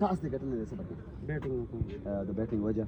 taas di gatana da sabaki batting को the batting wajah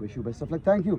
wish you best of luck thank you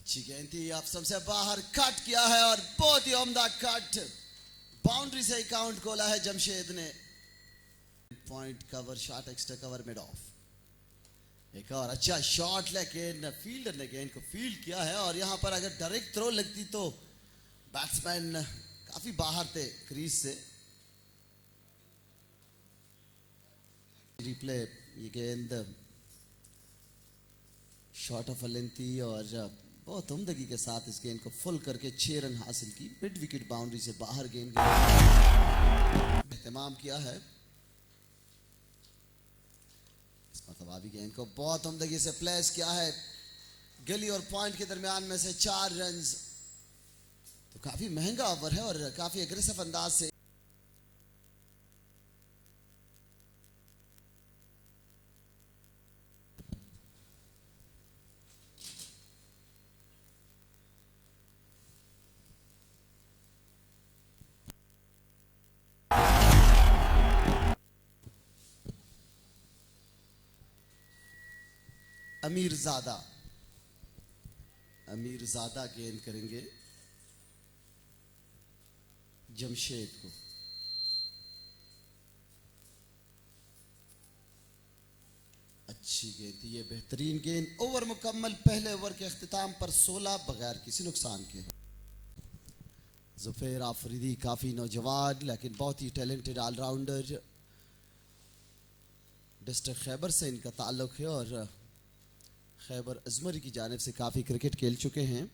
अच्छी गेंद थी आप सबसे बाहर कट किया है और बहुत ही उम्दा कट बाउंड्री से काउंट खोला है जमशेद ने point cover shot extra cover mid of एक और अच्छा शॉट लेकिन फील्डर ने गेंद को फील्ड किया है और यहां पर अगर डायरेक्ट थ्रो लगती तो बैट्समैन काफी बाहर थे क्रीज से रिप्ले ये गेंद शॉट ऑफ लेंथी और बहुत उम्दगी के साथ इस गेंद को फुल करके 6 रन हासिल की मिड विकेट बाउंड्री से बाहर गेंद एहतमाम किया है इस मरतबा भी गेंद को बहुत उम्दगी से प्लेस किया है गली और पॉइंट के दरमियान में से 4 रन तो काफी महंगा ओवर है और काफी एग्रेसिव अंदाज से अमीर ज़ादा गेंद करेंगे जमशेद को अच्छी गेंद थी ये बेहतरीन गेंद ओवर मुकम्मल पहले ओवर के अख्तिताम पर 16 बगैर किसी नुकसान के जुफेर आफरीदी काफ़ी नौजवान लेकिन बहुत ही टैलेंटेड ऑलराउंडर डिस्ट्रिक्ट खैबर से इनका ताल्लुक़ है और खैबर अजमरी की जानिब से काफ़ी क्रिकेट खेल चुके हैं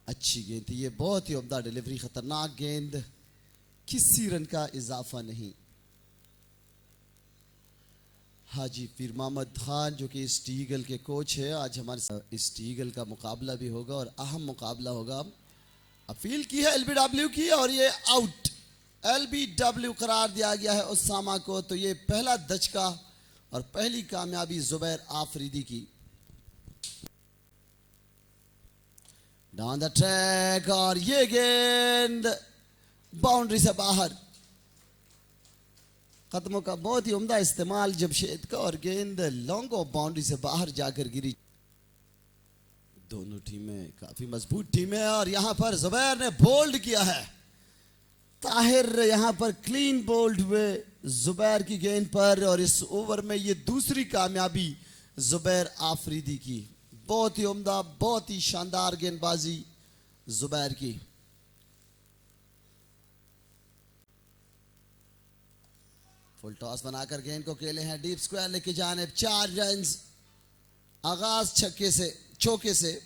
अच्छी गेंद थी ये बहुत ही उम्दा डिलीवरी खतरनाक गेंद किसी रन का इजाफा नहीं हाजी पीर मोहम्मद खान जो कि ईस्ट ईगल के कोच है आज हमारे साथ ईस्ट ईगल का मुकाबला भी होगा और अहम मुकाबला होगा अपील की है एलबीडब्ल्यू की और ये आउट एलबीडब्ल्यू करार दिया गया है उसामा को तो ये पहला दचका और पहली कामयाबी जुबैर आफरीदी की डाउन द ट्रैक और ये गेंद बाउंड्री से बाहर कदमों का बहुत ही उम्दा इस्तेमाल जमशेद का और गेंद लॉन्ग ऑफ बाउंड्री से बाहर जाकर गिरी दोनों टीमें काफी मजबूत टीमें और यहां पर जुबैर ने बोल्ड किया है ताहिर यहां पर क्लीन बोल्ड हुए जुबैर की गेंद पर और इस ओवर में ये दूसरी कामयाबी जुबैर आफरीदी की बहुत ही उम्दा बहुत ही शानदार गेंदबाजी जुबैर की फुल टॉस बनाकर गेंद को खेले हैं डीप स्क्वायर लेके जाने 4 रन आगाज छक्के से चौके से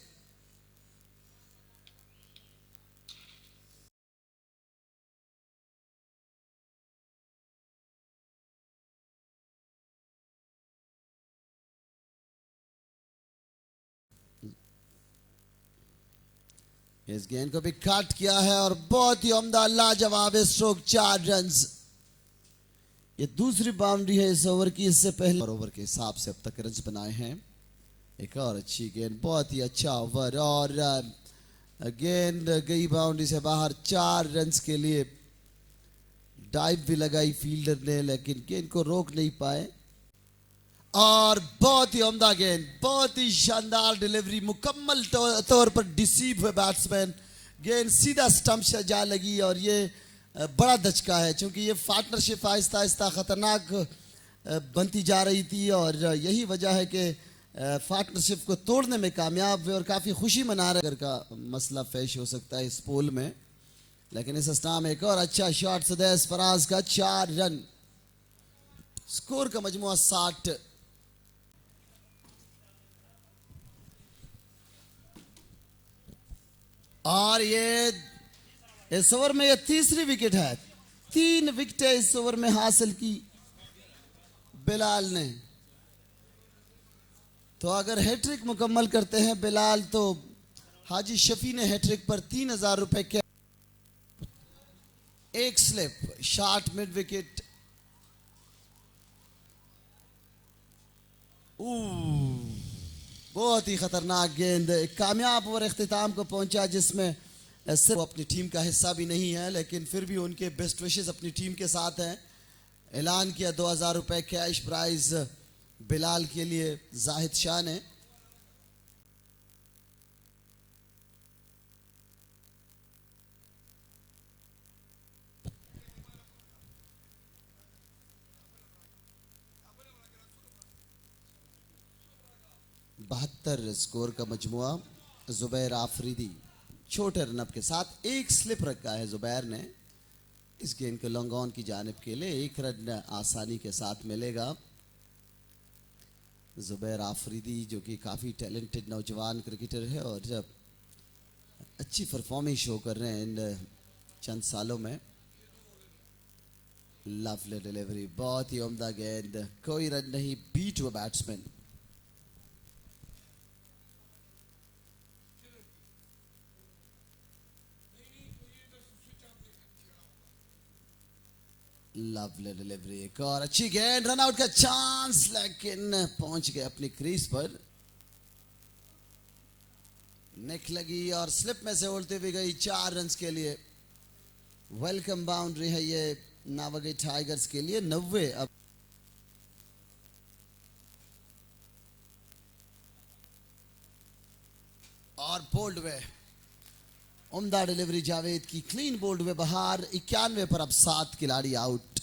इस गेंद को भी कट किया है और बहुत ही उम्दा लाजवाब स्ट्रोक 4 रन ये दूसरी बाउंड्री है इस ओवर की इससे पहले और ओवर के हिसाब से अब तक रन बनाए हैं एक और अच्छी गेंद बहुत ही अच्छा ओवर और गेंद गई बाउंड्री से बाहर 4 रन के लिए डाइव भी लगाई फील्डर ने लेकिन गेंद को रोक नहीं पाए और बहुत ही उम्दा गेंद बहुत ही शानदार डिलीवरी मुकम्मल तौर पर डिसीव हुए बैट्समैन गेंद सीधा स्टंप से जा लगी और ये बड़ा दचका है क्योंकि ये पार्टनरशिप आहिस्ता आहिस्ता खतरनाक बनती जा रही थी और यही वजह है कि पार्टनरशिप को तोड़ने में कामयाब हुए और काफ़ी खुशी मना रहे का मसला पेश हो सकता है इस पोल में लेकिन इस अस्ना में एक और अच्छा शॉट सुदैस फराज का 4 रन स्कोर का मजमुआ 60 और ये इस ओवर में ये तीसरी विकेट है 3 विकेटें इस ओवर में हासिल की बिलाल ने। तो अगर हैट्रिक मुकम्मल करते हैं बिलाल तो हाजी शफी ने हैट्रिक पर 3000 रुपए के। एक स्लिप शॉट मिड विकेट, बहुत ही खतरनाक गेंद। एक कामयाब ओवर इख्तिताम को पहुंचा जिसमें सिर्फ अपनी टीम का हिस्सा भी नहीं है लेकिन फिर भी उनके बेस्ट विशेस अपनी टीम के साथ हैं। ऐलान किया 2000 रुपए कैश प्राइज बिलाल के लिए जाहिद शाह ने। बहत्तर स्कोर का मजमुआ। जुबैर आफरीदी छोटे रनअप के साथ एक स्लिप रखा है जुबैर ने। इस गेंद को लॉन्ग ऑन की जानिब के लिए 1 रन आसानी के साथ मिलेगा। जुबैर आफरीदी जो कि काफ़ी टैलेंटेड नौजवान क्रिकेटर है और जब अच्छी परफॉर्मेंस शो कर रहे हैं इन चंद सालों में। लवली डिलीवरी, बहुत ही उम्दा गेंद, कोई रन नहीं, बीट हुआ बैट्समैन। लवली डिलीवरी, एक और अच्छी गेंद, रन आउट का चांस लेकिन पहुंच गए अपनी क्रीज पर। नेक लगी और स्लिप में से उड़ती हुई गई 4 रन के लिए। वेलकम बाउंड्री है ये नावागई टाइगर्स के लिए। 90 अब और बोल्ड वे, उम्दा डिलीवरी जावेद की, क्लीन बोल्ड वे बाहर। 91 पर अब 7 खिलाड़ी आउट।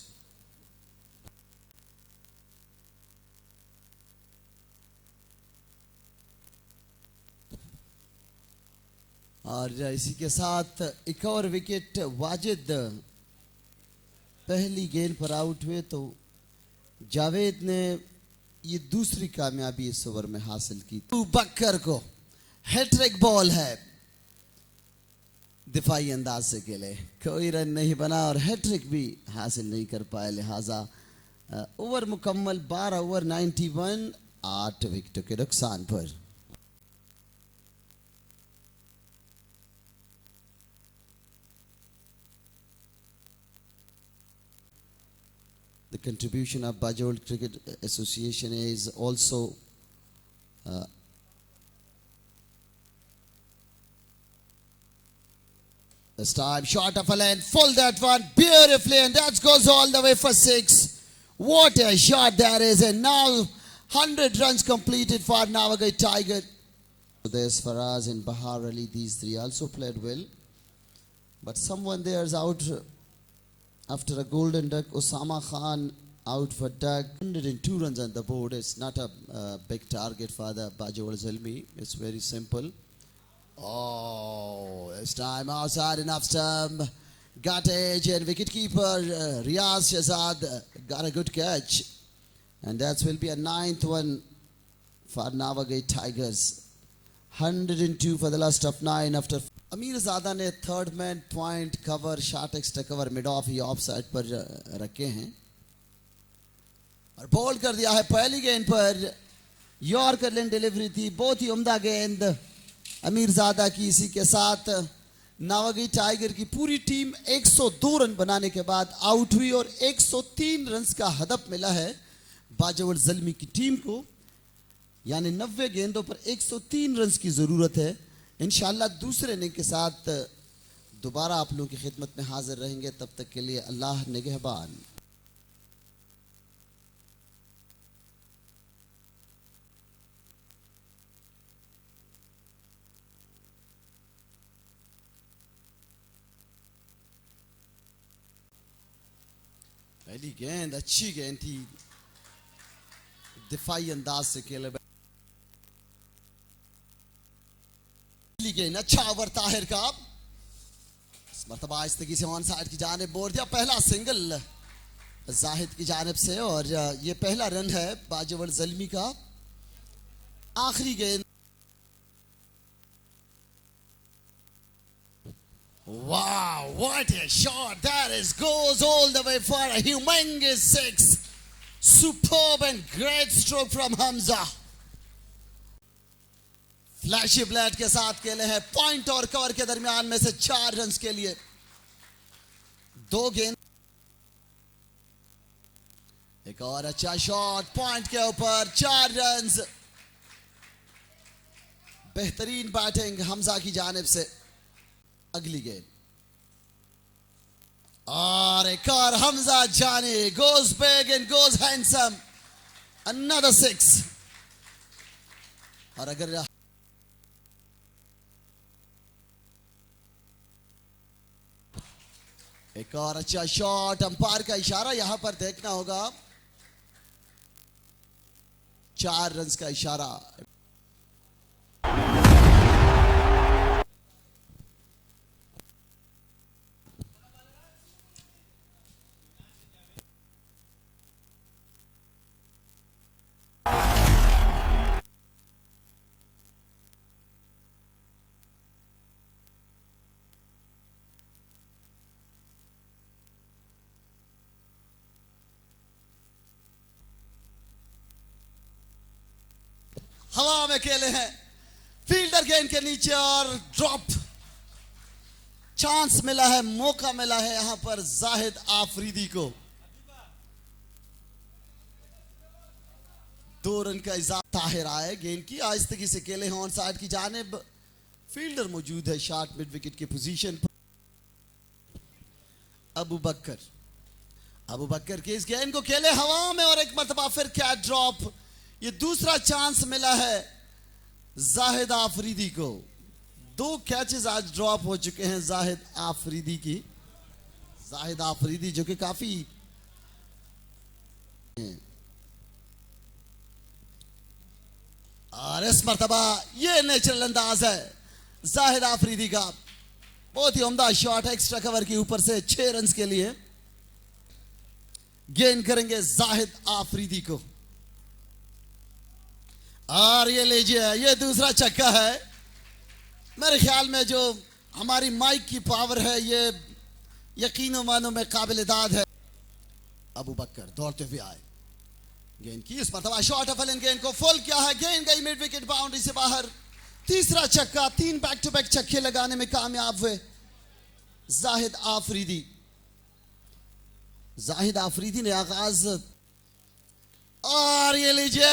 और इसी के साथ एक और विकेट। वाजिद पहली गेंद पर आउट हुए तो जावेद ने ये दूसरी कामयाबी इस ओवर में हासिल की। अबू बकर को हैट्रिक बॉल है, दिफाई अंदाज से खेले, कोई रन नहीं बना और हैट्रिक भी हासिल नहीं कर पाए। लिहाजा ओवर मुकम्मल 12 ओवर 91, 8 विकेटों के नुकसान पर। The contribution of Bajold Cricket Association is also this time short of a length, full that one beautifully, and that goes all the way for 6. What a shot that is, and now 100 runs completed for Nawagai Tiger. There's Faraz and Bahar Ali, these three also played well, but someone there is out after a golden duck. Osama Khan out for duck. 102 runs on the board. It's not a big target for the Bajol Zalmi. It's very simple. Oh, this time outside enough stump. Got edge, and wicketkeeper Riaz Shahzad got a good catch. And that will be a 9th one for Nawagai Tigers. 102 for the last of 9 after. अमीर ज़ादा ने third man point cover, shot extra cover, mid of he of side पर रखे हैं और ball कर दिया है पहली गेंद पर। यॉर्कर लेन डिलीवरी थी, बहुत ही उम्दा गेंद अमीर ज़ादा की। इसी के साथ नावागी टाइगर की पूरी टीम 102 रन बनाने के बाद आउट हुई और 103 रन का हदफ मिला है बाजवड़ ज़ल्मी की टीम को। यानी 90 गेंदों पर 103 रन की ज़रूरत है। इंशाअल्लाह दूसरे इनिंग के साथ दोबारा आप लोगों की खिदमत में हाजिर रहेंगे। तब तक के लिए अल्लाह निगहबान। पहली गेंद अच्छी गेंद थी, दिफाई अंदाज से खेले। गेंद अच्छा ओवर ताहिर का, इस मरतबा आहिस्तगी से ऑन साइड की जानिब मोड़ दिया। पहला सिंगल जाहिद की जानिब से और ये पहला रन है बाजवड़ ज़ल्मी का। आखिरी गेंद, वाह what What a shot! That is goes all the way for a humongous six. Superb and great stroke from Hamza. Flashy blade के साथ खेले हैं पॉइंट और कवर के दरमियान में से 4 रन के लिए 2 गेंद। एक और अच्छा शॉट पॉइंट के ऊपर 4 रन। बेहतरीन बैटिंग हमजा की जानिब से। अगली गेंद और एक और हमजा जाने goes big and goes handsome. Another 6. और अगर एक और अच्छा शॉट, अंपायर का इशारा यहां पर देखना होगा। 4 रन का इशारा। हवा में खेले हैं फील्डर गेंद के नीचे और ड्रॉप। चांस मिला है, मौका मिला है यहां पर जाहिद आफरीदी को। 2 रन का इजाफा ताहिर आए गेंद की आहिस्तगी से खेले हैं ऑन साइड की जानिब। फील्डर मौजूद है शॉर्ट मिड विकेट की पोजीशन पर। अबू बकर के इस गेंद को खेले हवा में और एक मरतबा फिर कैच ड्रॉप। ये दूसरा चांस मिला है जाहिद आफरीदी को। 2 कैचेस आज ड्रॉप हो चुके हैं जाहिद आफरीदी जो कि काफी और इस मरतबा ये नेचुरल अंदाज है जाहिद आफरीदी का। बहुत ही उम्दा शॉट है एक्स्ट्रा कवर के ऊपर से 6 रन के लिए। गेंद करेंगे जाहिद आफरीदी को और ये लीजिए ये दूसरा छक्का है। मेरे ख्याल में जो हमारी माइक की पावर है ये यकीनों मानो में काबिल दाद है। अबू बकर दौड़ते हुए आए गेंद की इस मरतबा शॉट ऑफ इन गेंद को फुल किया है। गेंद गई मिड विकेट बाउंड्री से बाहर। तीसरा छक्का। 3 बैक टू बैक छक्के लगाने में कामयाब हुए जाहिद आफरीदी ने आगाज और ये लीजिए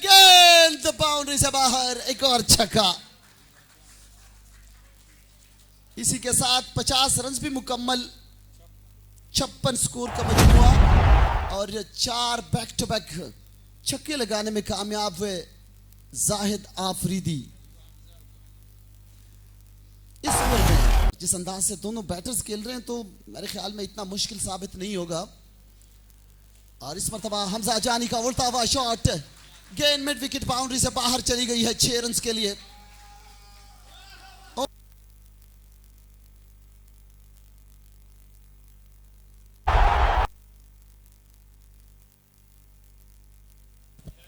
गेंद बाउंड्री से बाहर। एक और छक्का। इसी के साथ 50 रन भी मुकम्मल। 56 स्कोर का मजमूआ और 4 बैक टू बैक छक्के लगाने में कामयाब हुए जाहिद आफरीदी। इस ओवर में जिस अंदाज से दोनों बैटर्स खेल रहे हैं तो मेरे ख्याल में इतना मुश्किल साबित नहीं होगा। और इस मरतबा हमजा जानी का उल्टा हुआ शॉट। गेंद मिड विकेट बाउंड्री से बाहर चली गई है 6 रन के लिए।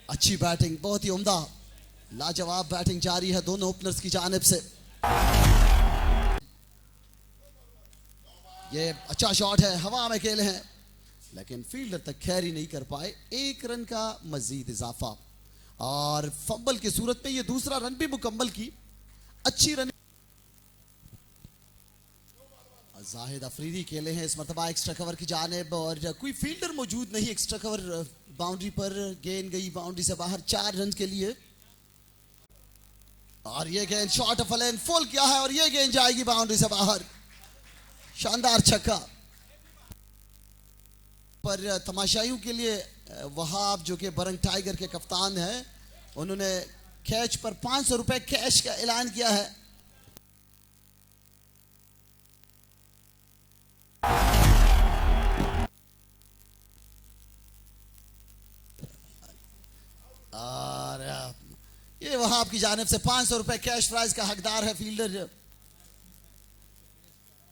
अच्छी बैटिंग, बहुत ही उम्दा लाजवाब बैटिंग जारी है दोनों ओपनर्स की जानिब से। ये अच्छा शॉट है, हवा में खेले हैं लेकिन फील्डर तक खैरी नहीं कर पाए। 1 रन का मजीद इजाफा और फंबल की सूरत में ये दूसरा रन भी मुकम्मल की। अच्छी रन जाहिद अफरीदी खेले हैं इस मरतबा एक्स्ट्रा कवर की जानिब और कोई फील्डर मौजूद नहीं एक्स्ट्रा कवर बाउंड्री पर। गेंद गई बाउंड्री से बाहर 4 रन के लिए और ये गेंद शॉट ऑफ लेंथ फुल किया है और ये गेंद जाएगी बाउंड्री से बाहर। शानदार छक्का। पर तमाशाइयों के लिए वहाब जो कि बरंग टाइगर के कप्तान हैं उन्होंने कैच पर 500 रुपए कैश का ऐलान किया है। और ये वहाब की जानिब से 500 रुपए कैश प्राइज का हकदार है fielder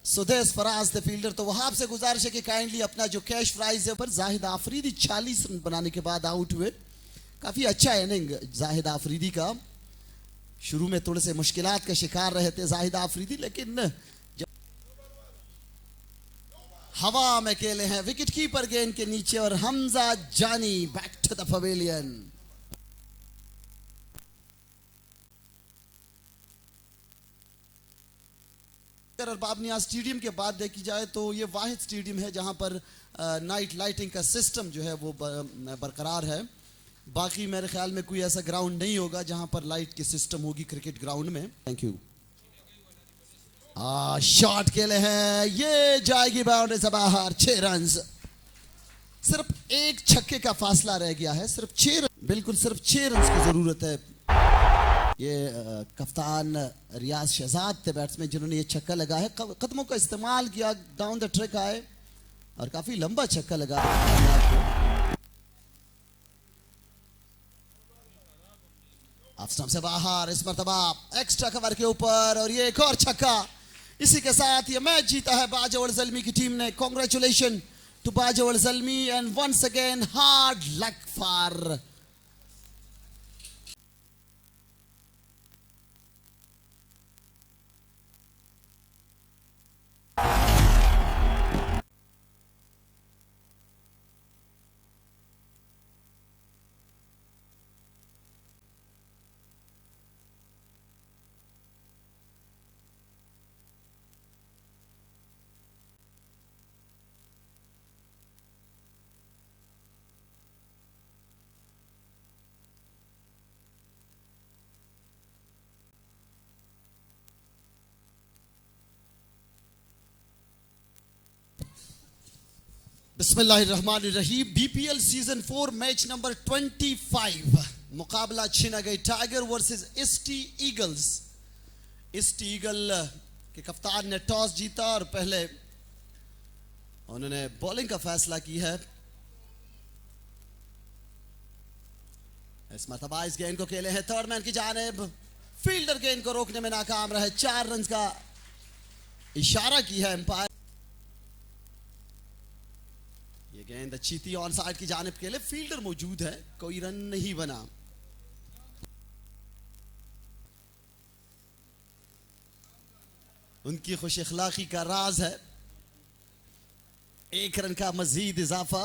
Sudesh Faraz the fielder. तो वहाब से गुजारिश है कि काइंडली अपना जो कैश प्राइज है पर जाहिद आफरीदी 40 रन बनाने के बाद आउट हुए। काफी अच्छा इनिंग जाहिद आफरीदी का। शुरू में थोड़े से मुश्किलात का शिकार रहे थे जाहिद आफरीदी लेकिन हवा में खेले हैं, विकेट कीपर गेंद के नीचे और हमजा जानी बैक टू द पवेलियन। अगर बाबनियाज स्टेडियम के बाद देखी जाए तो ये वाहिद स्टेडियम है जहां पर नाइट लाइटिंग का सिस्टम जो है वो बरकरार है। बाकी मेरे ख्याल में कोई ऐसा ग्राउंड नहीं होगा जहां पर लाइट की सिस्टम होगी क्रिकेट ग्राउंड में। Thank you. शॉट खेले हैं, ये जाएगी बाउंड्री से बाहर। 6 रन, सिर्फ एक छक्के का फासला रह गया है, सिर्फ 6 रन, बिल्कुल सिर्फ 6 रन की जरूरत है। ये कप्तान रियाज शहजाद थे बैट्समैन जिन्होंने ये छक्का लगा है, कदमों का इस्तेमाल किया, डाउन द ट्रैक आए और काफी लंबा छक्का लगा। ऑफ स्टंप से बाहर, इस मरतबा एक्स्ट्रा कवर के ऊपर और ये एक और छक्का। इसी के साथ ये मैच जीता है बाजवड़ ज़ल्मी की टीम ने। कांग्रेचुलेशन टू बाजवड़ Zalmi and once again hard luck for बिस्मिल्लाहिर्रहमानिर्रहीम। बीपीएल सीजन 4 मैच नंबर 25 मुकाबला छिना गई टाइगर वर्सेस ईस्टी ईगल्स। ईस्टी ईगल के कप्तान ने टॉस जीता और पहले उन्होंने बॉलिंग का फैसला की है। इस मरतबा इस गेंद को खेले हैं थर्ड मैन की जानिब, फील्डर गेंद को रोकने में नाकाम रहे। 4 रन का इशारा की है एम्पायर। ये गेंद अच्छी थी ऑन साइड की जानिब के लिए, फील्डर मौजूद है, कोई रन नहीं बना। उनकी खुश अखलाकी का राज है 1 रन का मजीद इजाफा।